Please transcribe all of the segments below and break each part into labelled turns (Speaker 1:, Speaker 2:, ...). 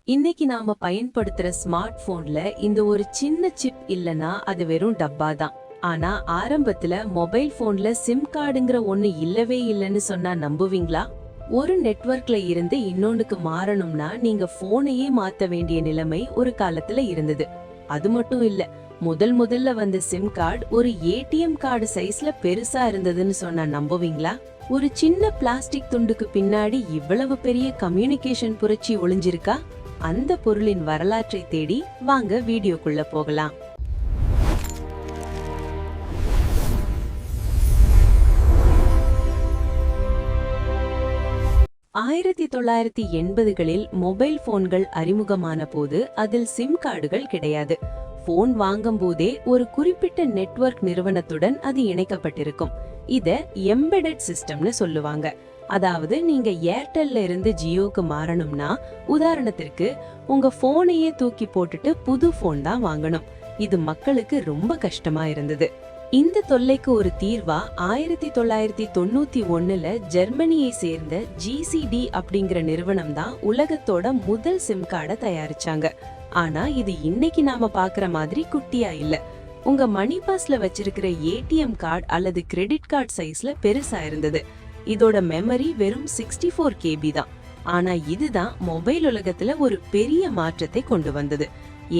Speaker 1: இன்னைக்கு நாம பயன்படுத்துற ஸ்மார்ட் போன்ல இந்த ஒரு சின்ன சிப் இல்லனா அது வெறும் டப்பா தான். ஆனா ஆரம்பத்துல மொபைல் போன்ல சிம் கார்டுங்கிற ஒண்ணு இல்லவே இல்லைன்னு சொன்னா நம்புவீங்களா? ஒரு நெட்வொர்க்ல இருந்து இன்னொன்னுக்கு மாறணும்னா நீங்க போனையே மாத்த வேண்டிய நிலைமை ஒரு காலத்துல இருந்தது. அது மட்டும் இல்ல, முதல்ல வந்த சிம் கார்டு ஒரு ஏடிஎம் கார்டு சைஸ்ல பெருசா இருந்ததுன்னு சொன்னா நம்புவீங்களா? ஒரு சின்ன பிளாஸ்டிக் துண்டுக்கு பின்னாடி இவ்வளவு பெரிய கம்யூனிகேஷன் புரட்சி ஒளிஞ்சிருக்கா? அந்த பொருளின் வரலாற்றை தேடி வாங்க வீடியோக்குள்ள போகலாம். ஆயிரத்தி 1980களில் மொபைல் போன்கள் அறிமுகமான போது அதில் சிம் கார்டுகள் கிடையாது. போன் வாங்கும் போதே ஒரு குறிப்பிட்ட நெட்வொர்க் நிறுவனத்துடன் அது இணைக்கப்பட்டிருக்கும். இத எம்பெடட் சிஸ்டம்னு சொல்லுவாங்க. அதாவது நீங்க ஏர்டெல்ல இருந்து ஜியோக்கு மாறணும்னா உதாரணத்திற்கு உங்க போனையே தூக்கி போட்டுட்டு புது போன் தான் வாங்கணும். இது மக்களுக்கு ரொம்ப கஷ்டமா இருந்தது. இந்த தொல்லைக்கு ஒரு தீர்வா 1991ல ஜெர்மனியை சேர்ந்த ஜிசிடி அப்படிங்கிற நிறுவனம் தான் உலகத்தோட முதல் சிம் கார்டை தயாரிச்சாங்க. ஆனா இது இன்னைக்கு நாம பாக்குற மாதிரி குட்டியா இல்ல. உங்க மணி பாஸ்ல வச்சிருக்கிற ஏடிஎம் கார்டு அல்லது கிரெடிட் கார்டு சைஸ்ல பெருசா இருந்தது. இதோட மெமரி வெறும் 64 KB தான். ஆனா இதுதான் மொபைல் உலகத்துல ஒரு பெரிய மாற்றத்தை கொண்டு வந்தது.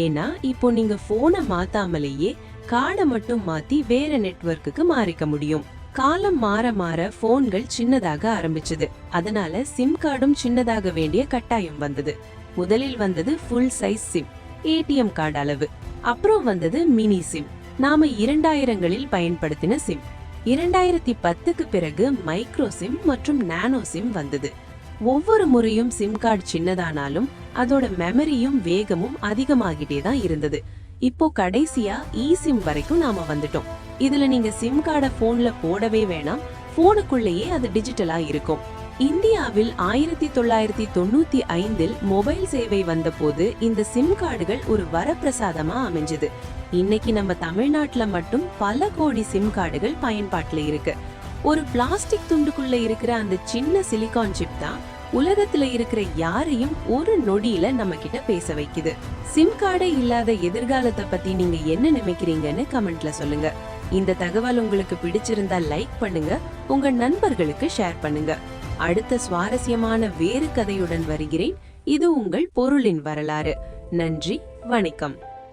Speaker 1: ஏன்னா இப்போ நீங்க போனை மாத்தாமலேயே கார்டை மட்டும் மாத்தி வேற நெட்வொர்க்குக்கு மாறிக்க முடியும். காலம் மாற மாற போன்கள் சின்னதாக ஆரம்பிச்சது. அதனால சிம் கார்டும் சின்னதாக வேண்டிய கட்டாயம் வந்தது. முதலில் வந்தது full size sim, ATM card அளவு. அப்புறம் வந்தது மினி சிம், நாம 2000களில் பயன்படுத்தின சிம். 2010க்கு பிறகு மைக்ரோ சிம் மற்றும் நானோ சிம் வந்தது. ஒவ்வொரு முறையும் சிம் கார்டு சின்னதானாலும் அதோட மெமரியும் வேகமும் அதிகமாகிட்டே தான் இருந்தது. இப்போ கடைசியா இ சிம் வரைக்கும் நாம வந்துட்டோம். இதுல நீங்க சிம் கார்டை போன்ல போடவே வேணாம், போனுக்குள்ளேயே அது டிஜிட்டலா இருக்கும். இந்தியாவில் 1995ல் மொபைல் சேவை வந்த போது இந்த சிம் கார்டுகள் ஒரு வரப்பிரசாதமா அமைஞ்சது. இன்னைக்கு நம்ம தமிழ்நாட்டுல மட்டும் பல கோடி சிம் கார்டுகள் பயன்பாட்டுல இருக்கு. ஒரு பிளாஸ்டிக் துண்டுக்குள்ள இருக்கிற அந்த சின்ன சிலிகான் சிப் தான் உலகத்துல இருக்கிற யாரையும் ஒரு நொடியில நம்ம கிட்ட பேச வைக்குது. சிம் கார்டே இல்லாத எதிர்காலத்தை பத்தி நீங்க என்ன நினைக்கிறீங்கன்னு கமெண்ட்ல சொல்லுங்க. இந்த தகவல் உங்களுக்கு பிடிச்சிருந்தா லைக் பண்ணுங்க, உங்க நண்பர்களுக்கு ஷேர் பண்ணுங்க. அடுத்த சுவாரஸ்யமான வேறு கதையுடன் வருகிறேன். இது உங்கள் பொருளின் வரலாறு. நன்றி, வணக்கம்.